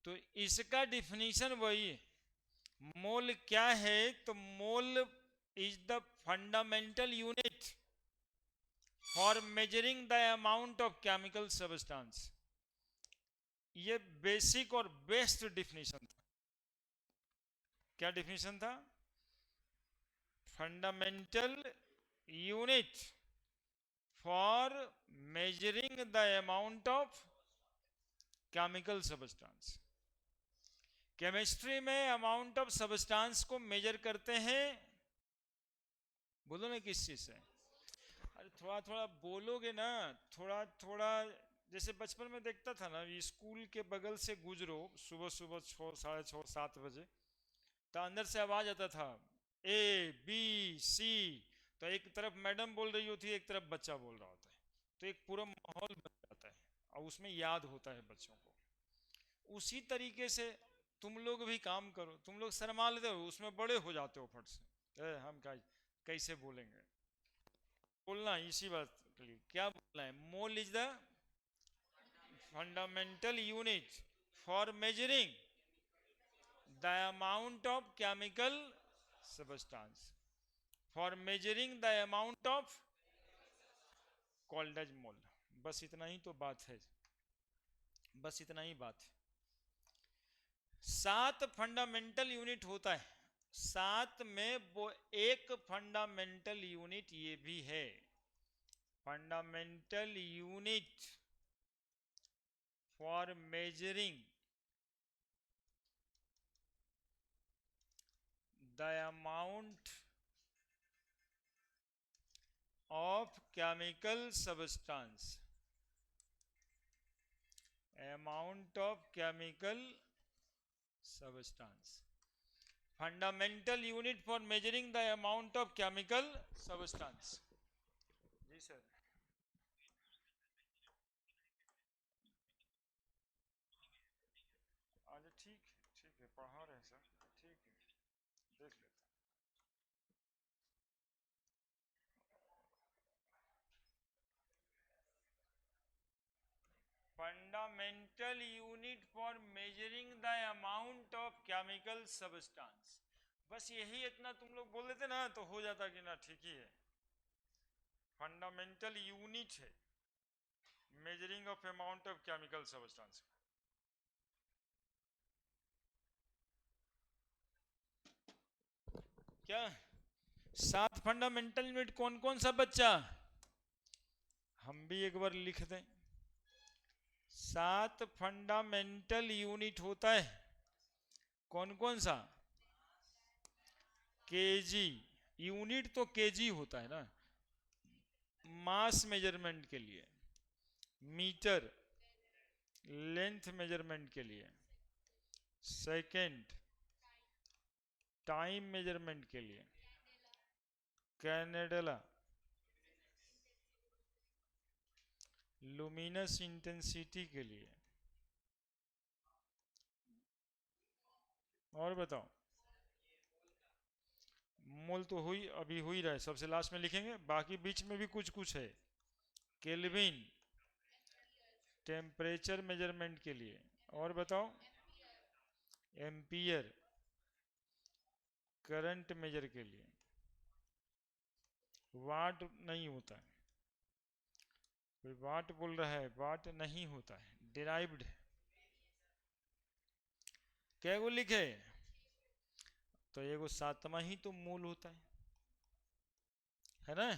तो इसका डिफिनीशन वही है। मोल क्या है? तो मोल is the fundamental unit for measuring the amount of chemical substance. ये बेसिक और बेस्ट डिफिनीशन था। क्या डिफिनीशन था? Fundamental unit for measuring the amount of chemical substance. Chemistry में अमाउंट ऑफ सब्सटेंस को मेजर करते हैं। बोलो ना किस चीज से? अरे थोड़ा थोड़ा बोलोगे ना, थोड़ा थोड़ा। जैसे बचपन में देखता था ना, स्कूल के बगल से गुजरो सुबह सुबह 6, 6:30, 7 बजे, तो अंदर से आवाज आता था ABC। तो एक तरफ मैडम बोल रही होती है, एक तरफ बच्चा बोल रहा होता है, तो एक पूरा माहौल बन जाता है और उसमें याद होता है बच्चों को। उसी तरीके से तुम लोग भी काम करो। तुम लोग शर्मा लेते हो, उसमें बड़े हो जाते हो फट से। हम कैसे बोलेंगे? बोलना इसी बात के लिए। क्या बोलना है? Mole is the fundamental unit for measuring the amount of chemical substance, for measuring the amount of called as mole. बस इतना ही तो बात है, बस इतना ही बात है। 7 फंडामेंटल यूनिट होता है, 7 में वो एक फंडामेंटल यूनिट ये भी है, fundamental unit for measuring the amount of chemical substance, amount of chemical substance, fundamental unit for measuring the amount of chemical substance. जी सर। अच्छा ठीक है, ठीक है, पढ़ा रहे हैं सर, ठीक है, देख लेते हैं। Fundamental unit for measuring the amount of chemical substance. बस यही इतना तुम लोग बोल देते ना तो हो जाता कि ना ठीक ही है। फंडामेंटल यूनिट है measuring of amount of chemical substance. क्या 7 फंडामेंटल यूनिट कौन कौन सा बच्चा? हम भी एक बार लिख दें। 7 फंडामेंटल यूनिट होता है। कौन कौन सा? केजी। यूनिट तो केजी होता है ना, मास मेजरमेंट के लिए। मीटर लेंथ मेजरमेंट के लिए। सेकंड टाइम मेजरमेंट के लिए। कैनेडेला लुमिनस इंटेंसिटी के लिए। और बताओ। मोल तो हुई, अभी हुई रहा है, सबसे लास्ट में लिखेंगे, बाकी बीच में भी कुछ कुछ है। केल्विन टेम्परेचर मेजरमेंट के लिए। और बताओ। एम्पियर करंट मेजर के लिए। वाट नहीं होता है, कोई वाट बोल रहा है, वाट नहीं होता है, डिराइव्ड है। क्या को लिखे? तो ये वो 7वां ही तो मूल होता है ना,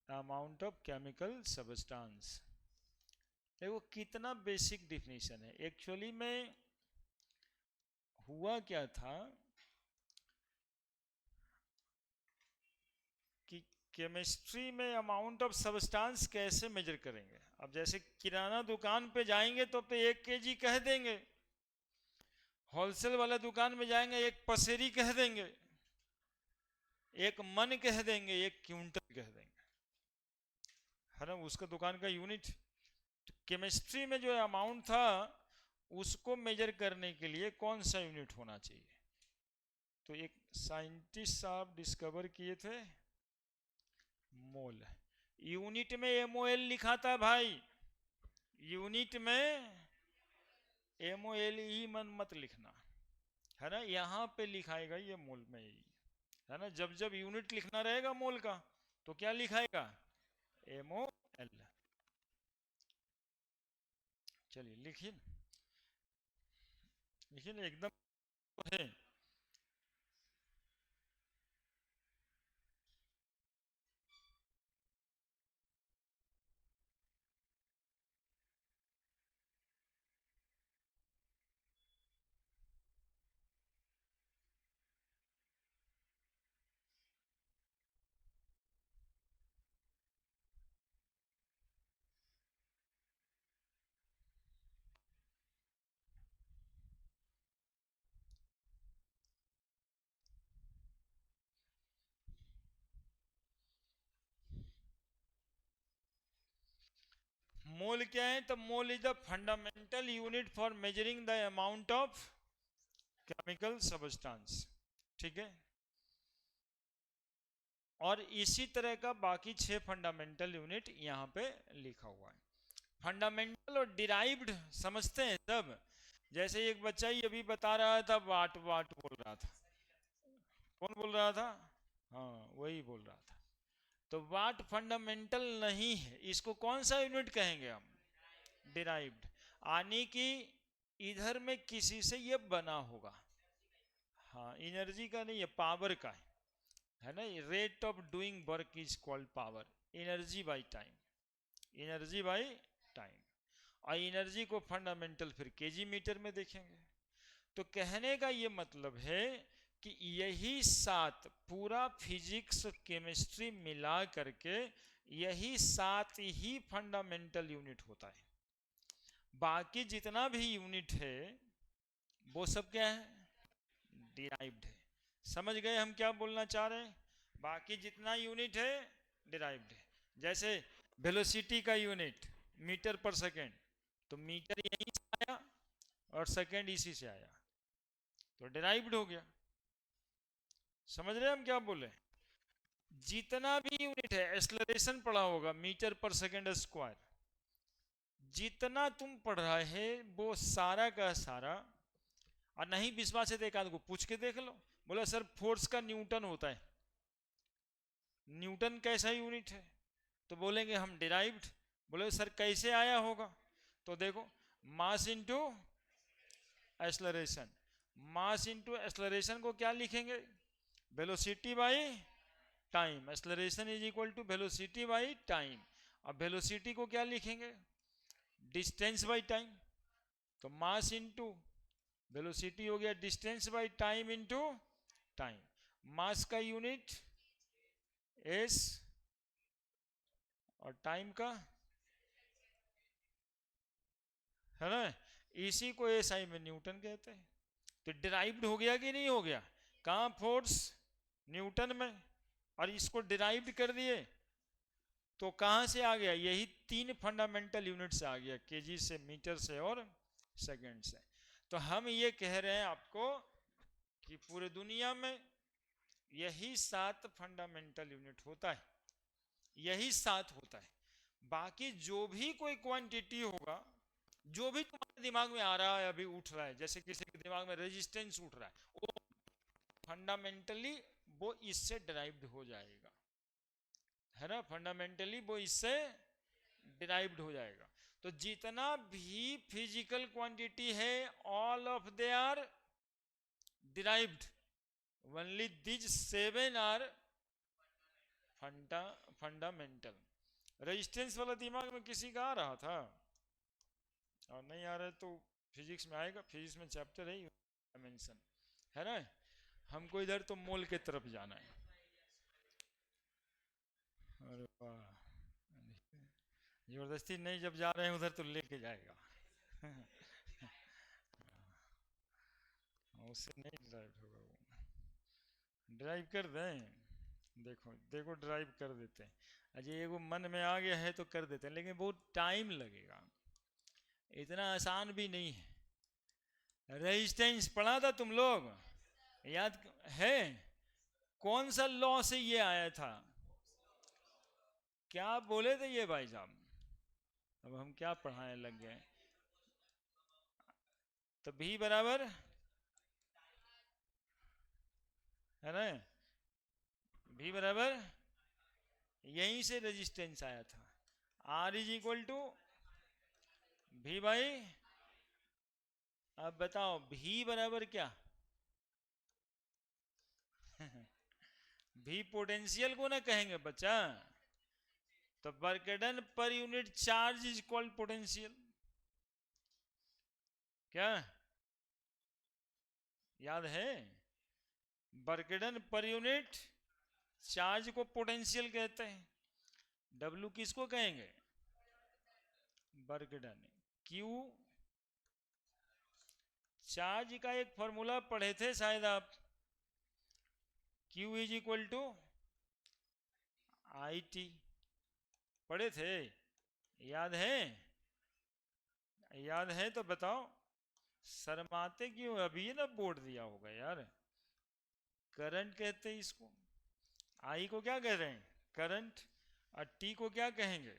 अमाउंट ऑफ केमिकल सब्सटेंस। देखो कितना बेसिक डिफिनीशन है। एक्चुअली में हुआ क्या था कि केमिस्ट्री में अमाउंट ऑफ सब्सटेंस कैसे मेजर करेंगे। अब जैसे किराना दुकान पे जाएंगे तो 1 kg कह देंगे, होलसेल वाला दुकान में जाएंगे 1 पसेरी कह देंगे, 1 मन कह देंगे, 1 क्विंटल कह देंगे, है ना, उसका दुकान का यूनिट। तो केमिस्ट्री में जो अमाउंट था उसको मेजर करने के लिए कौन सा यूनिट होना चाहिए? तो एक साइंटिस्ट साहब डिस्कवर किए थे मोल। यूनिट में MOL लिखा था भाई, यूनिट में MOLE मन मत लिखना, है ना, यहाँ पे लिखाएगा ये मोल में ही, है ना। जब जब यूनिट लिखना रहेगा मोल का तो क्या लिखाएगा, MOL। चलिए लिखिए, लिखिए ना एकदम है। मोल क्या है, तो मोल is the fundamental unit for measuring the amount of chemical substance, ठीक है। और इसी तरह का बाकी 6 फंडामेंटल यूनिट यहाँ पे लिखा हुआ है। फंडामेंटल और डिराइव्ड समझते हैं सब। जैसे एक बच्चा ही अभी बता रहा था, वाट वाट बोल रहा था। कौन बोल रहा था, हाँ वही बोल रहा था। तो वाट फंडामेंटल नहीं है, इसको कौन सा यूनिट कहेंगे हम, डिराइव्ड। यानी कि इधर में किसी से ये बना होगा, हाँ एनर्जी का नहीं है, पावर का है ना। Rate of doing work is called power, energy by time, energy by time. और एनर्जी को फंडामेंटल फिर केजी मीटर में देखेंगे। तो कहने का ये मतलब है कि यही 7 पूरा फिजिक्स केमिस्ट्री मिला करके यही 7 ही फंडामेंटल यूनिट होता है। बाकी जितना भी यूनिट है वो सब क्या है, डिराइव्ड है। समझ गए हम क्या बोलना चाह रहे हैं, बाकी जितना यूनिट है डिराइव्ड है। जैसे वेलोसिटी का यूनिट मीटर पर सेकेंड, तो मीटर यहीं से आया और सेकेंड इसी से आया, तो डिराइव्ड हो गया। समझ रहे हैं हम क्या बोले, जितना भी यूनिट है, एक्सलरेशन पढ़ा होगा मीटर पर सेकेंड स्क्वायर, जितना तुम पढ़ रहे है वो सारा का सारा। और नहीं विश्वास है तो एक आध को पूछ के देख लो, बोला सर फोर्स का न्यूटन होता है, न्यूटन कैसा यूनिट है, तो बोलेंगे हम डिराइव्ड। बोले सर कैसे आया होगा, तो देखो mass into acceleration, mass into acceleration को क्या लिखेंगे, velocity by time, acceleration is equal to velocity by time. अब वेलोसिटी को क्या लिखेंगे, डिस्टेंस बाई टाइम, तो मास इनटू वेलोसिटी हो गया distance by time into time. Mass का यूनिट एस और टाइम का, है ना, इसी को एसआई में न्यूटन कहते हैं। तो डिराइव्ड हो गया कि नहीं हो गया, कहाँ फोर्स न्यूटन में, और इसको डिराइव्ड कर दिए तो कहाँ से आ गया, यही 3 फंडामेंटल यूनिट से आ गया, केजी से, मीटर से और सेकंड से। तो हम ये कह रहे हैं आपको कि पूरे दुनिया में यही 7 फंडामेंटल यूनिट होता है, यही 7 होता है। बाकी जो भी कोई क्वांटिटी होगा, जो भी तुम्हारे दिमाग में आ रहा है अभी उठ रहा है, जैसे किसी के दिमाग में रेजिस्टेंस उठ रहा है, वो फंडामेंटली वो इससे डिराइव्ड हो जाएगा, है ना, फंडामेंटली वो इससे डिराइव्ड हो जाएगा। तो जितना भी फिजिकल क्वांटिटी है all of they are derived, only these 7 are fundamental. Resistance वाला दिमाग में किसी का आ रहा था, और नहीं आ रहा है तो फिजिक्स में आएगा, फिजिक्स में चैप्टर है डायमेंशन, है ना। हमको इधर तो मोल के तरफ जाना है। अरे वाह, जबरदस्ती नहीं, जब जा रहे हैं उधर तो लेके जाएगा। उससे नहीं ड्राइव होगा वो, ड्राइव कर दें, देखो देखो ड्राइव कर देते हैं। अजय वो मन में आ गया है तो कर देते हैं, लेकिन बहुत टाइम लगेगा, इतना आसान भी नहीं है। रेजिस्टेंस पढ़ा था तुम लोग, याद है, कौन सा लॉ से ये आया था, क्या बोले थे ये भाई साहब, अब हम क्या पढ़ाने लग गए। तो भी बराबर है ना, भी बराबर यहीं से रेजिस्टेंस आया था। आर इज इक्वल टू भी बाई, अब बताओ भी बराबर क्या? भी पोटेंशियल को ना कहेंगे बच्चा, तो work done per unit charge is called potential. क्या याद है? Work done per unit charge को पोटेंशियल कहते हैं। डब्ल्यू किसको कहेंगे? Work done. क्यू चार्ज का एक फॉर्मूला पढ़े थे शायद आप, Q is equal to I T, पढ़े थे? याद है? याद है तो बताओ, शर्माते क्यों? अभी ये ना बोर्ड दिया होगा यार। करंट कहते हैं इसको। आई को क्या कह रहे हैं? करंट। और टी को क्या कहेंगे?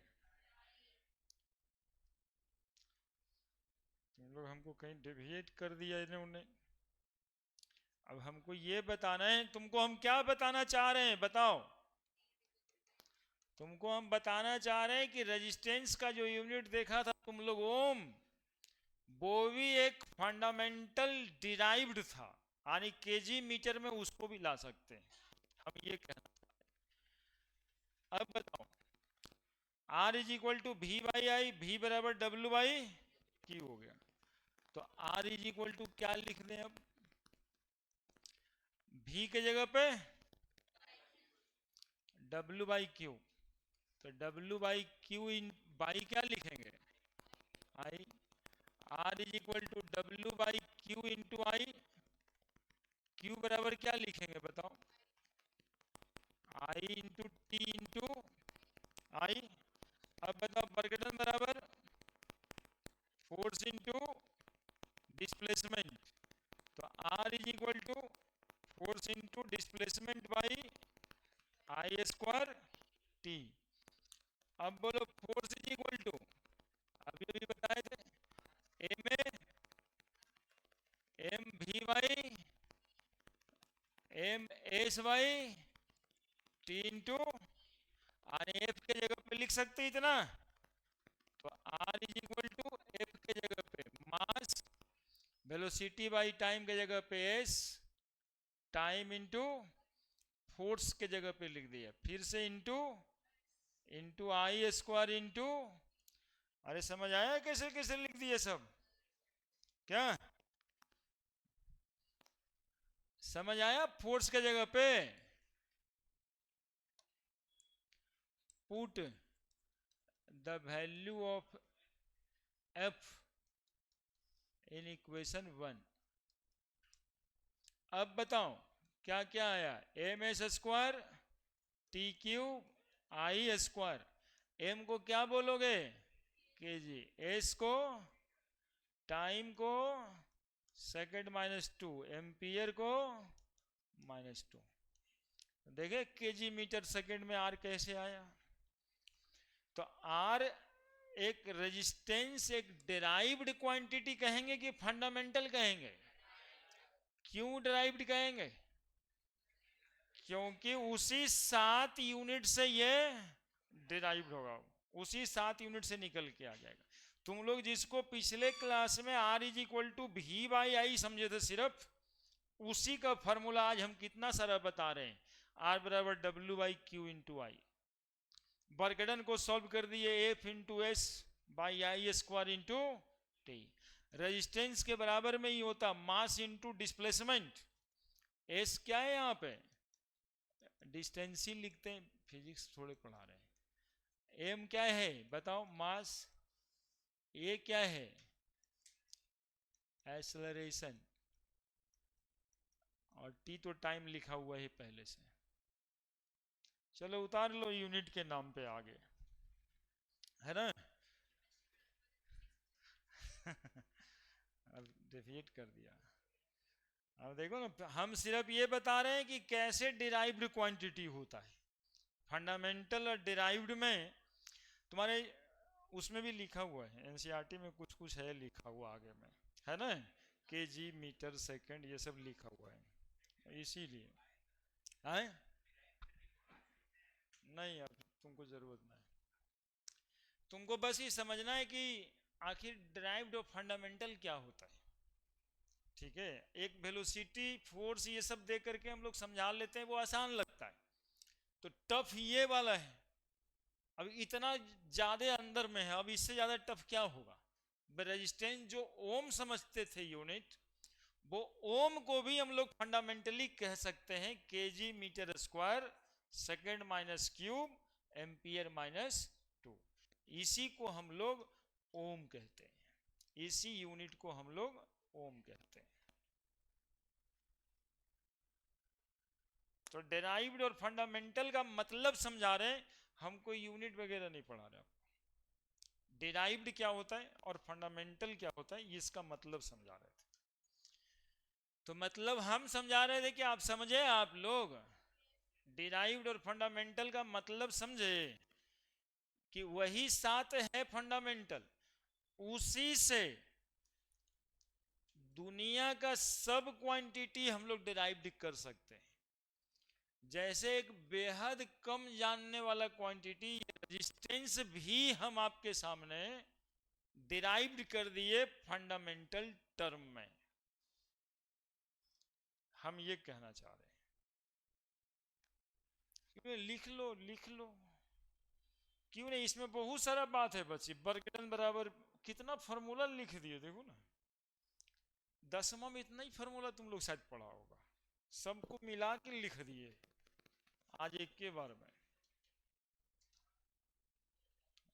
तुम लोग हमको कहीं डेविएट कर दिया इन्होंने। अब हमको ये बताना है, तुमको हम क्या बताना चाह रहे हैं बताओ? तुमको हम बताना चाह रहे हैं कि रेजिस्टेंस का जो यूनिट देखा था तुम लोग ओम, वो भी एक फंडामेंटल डिराइव्ड था, यानी केजी मीटर में उसको भी ला सकते हैं, हम ये कहना। अब बताओ, आर इज इक्वल टू भी बाई आई, भी बराबर डब्ल्यू बाई क्यू हो गया। तो आर इज इक्वल टू क्या लिख दें अब? भी के जगह पे डब्ल्यू बाई क्यू, तो डब्ल्यू बाई क्यू इन बाई क्या लिखेंगे? I. R is equal to W by Q into I. क्यू बराबर क्या लिखेंगे बताओ? I into T into I. अब बताओ वर्क डन बराबर फोर्स इंटू डिस्प्लेसमेंट, तो R is equal to force into displacement by I square T. अब बोलो फोर्स इज इक्वल टू, अभी अभी बताए थे, एम ए एम भी by M S by T into, और एफ के जगह पे लिख सकते इतना, तो R is equal to F के जगह पे मास, वेलोसिटी बाई टाइम के जगह पे एस, टाइम इंटू फोर्स के जगह पे लिख दिया, फिर से इंटू इंटू आई स्क्वायर इंटू, अरे समझ आया कैसे कैसे लिख दिए सब? क्या समझ आया? फोर्स के जगह पे put the value of F in equation 1। अब बताओ क्या क्या आया? M S square T Q I square. M को क्या बोलोगे? K G. एस को टाइम को सेकेंड माइनस टू, एम्पियर को -2। देखे केजी मीटर सेकेंड में आर कैसे आया? तो आर एक रेजिस्टेंस, एक डिराइव्ड क्वांटिटी कहेंगे कि फंडामेंटल कहेंगे? क्यों डिराइव्ड कहेंगे? क्योंकि उसी 7 यूनिट से ये डिराइव्ड होगा, उसी 7 यूनिट से निकल के आ जाएगा। तुम लोग जिसको पिछले क्लास में आर इज इक्वल टू भी बाई आई समझे थे सिर्फ, उसी का फॉर्मूला आज हम कितना सारा बता रहे हैं। आर बराबर डब्ल्यू बाई क्यू इंटू आई। बर्गडन को सॉल्व कर दिए, F into S by I square into T. Resistance के बराबर में ही होता मास इंटू डिस्प्लेसमेंट। एस क्या है यहाँ पे? डिस्टेंस ही लिखते हैं, फिजिक्स थोड़े पढ़ा रहे हैं। एम क्या है बताओ? मास। ए क्या है? एक्सेलरेशन। और टी तो टाइम लिखा हुआ है पहले से। चलो उतार लो यूनिट के नाम पे आगे, है ना? अब डेविएट कर दिया। अब देखो ना, हम सिर्फ ये बता रहे हैं कि कैसे डिराइव्ड क्वांटिटी होता है। फंडामेंटल और डिराइव्ड में तुम्हारे उसमें भी लिखा हुआ है, एनसीईआरटी में कुछ कुछ है लिखा हुआ आगे में, है ना? केजी मीटर सेकंड ये सब लिखा हुआ है, इसीलिए है। नहीं, अब तुमको जरूरत नहीं, तुमको बस ये समझना है कि आखिर डिराइव्ड और फंडामेंटल क्या होता है। ठीक है, एक वेलोसिटी फोर्स ये सब दे करके हम लोग समझा लेते हैं, वो आसान लगता है। तो टफ ये वाला है, अब इतना ज्यादा अंदर में है, अब इससे ज्यादा टफ क्या होगा। रेजिस्टेंस जो ओम समझते थे यूनिट, वो ओम को भी हम लोग फंडामेंटली कह सकते हैं KG metre square second minus cube ampere minus 2। इसी को हम लोग ओम कहते हैं, इसी यूनिट को हम लोग ओम कहते हैं। तो डेराइव्ड और फंडामेंटल का मतलब समझा रहे हैं, हम कोई यूनिट वगैरह नहीं पढ़ा रहे आपको। डेराइव्ड क्या होता है और फंडामेंटल क्या होता है, इसका मतलब समझा रहे थे। तो मतलब हम समझा रहे थे कि आप समझे, आप लोग डिराइव्ड और फंडामेंटल का मतलब समझे कि वही सात है फंडामेंटल, उसी से दुनिया का सब क्वांटिटी हम लोग डिराइव्ड कर सकते हैं। जैसे एक बेहद कम जानने वाला क्वांटिटी रेजिस्टेंस भी हम आपके सामने डिराइव्ड कर दिए फंडामेंटल टर्म में, हम ये कहना चाह रहे हैं। क्यों लिख लो, लिख लो, क्यों नहीं, इसमें बहुत सारा बात है बच्ची। बर्गन बराबर कितना फार्मूला लिख दिए, देखो ना, 10वां में इतना ही फार्मूला तुम लोग शायद पढ़ा होगा, सबको मिला के लिख दिए आज एक के बार में।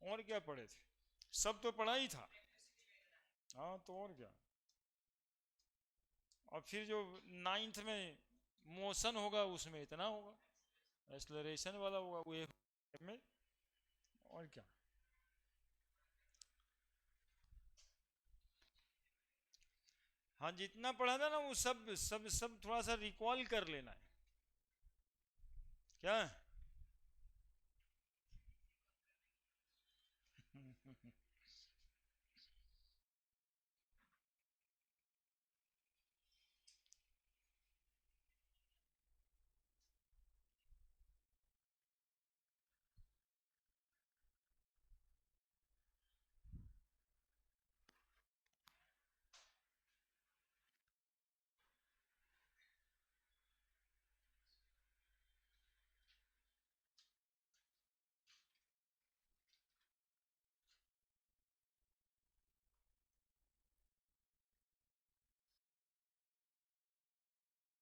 और क्या पढ़े थे, सब तो पढ़ा ही था। हाँ तो और क्या, और फिर जो 9th में मोशन होगा उसमें इतना होगा, एक्सलरेशन वाला होगा वो में, और क्या। हाँ जितना पढ़ा था ना वो सब सब सब थोड़ा सा रिकॉल कर लेना है, क्या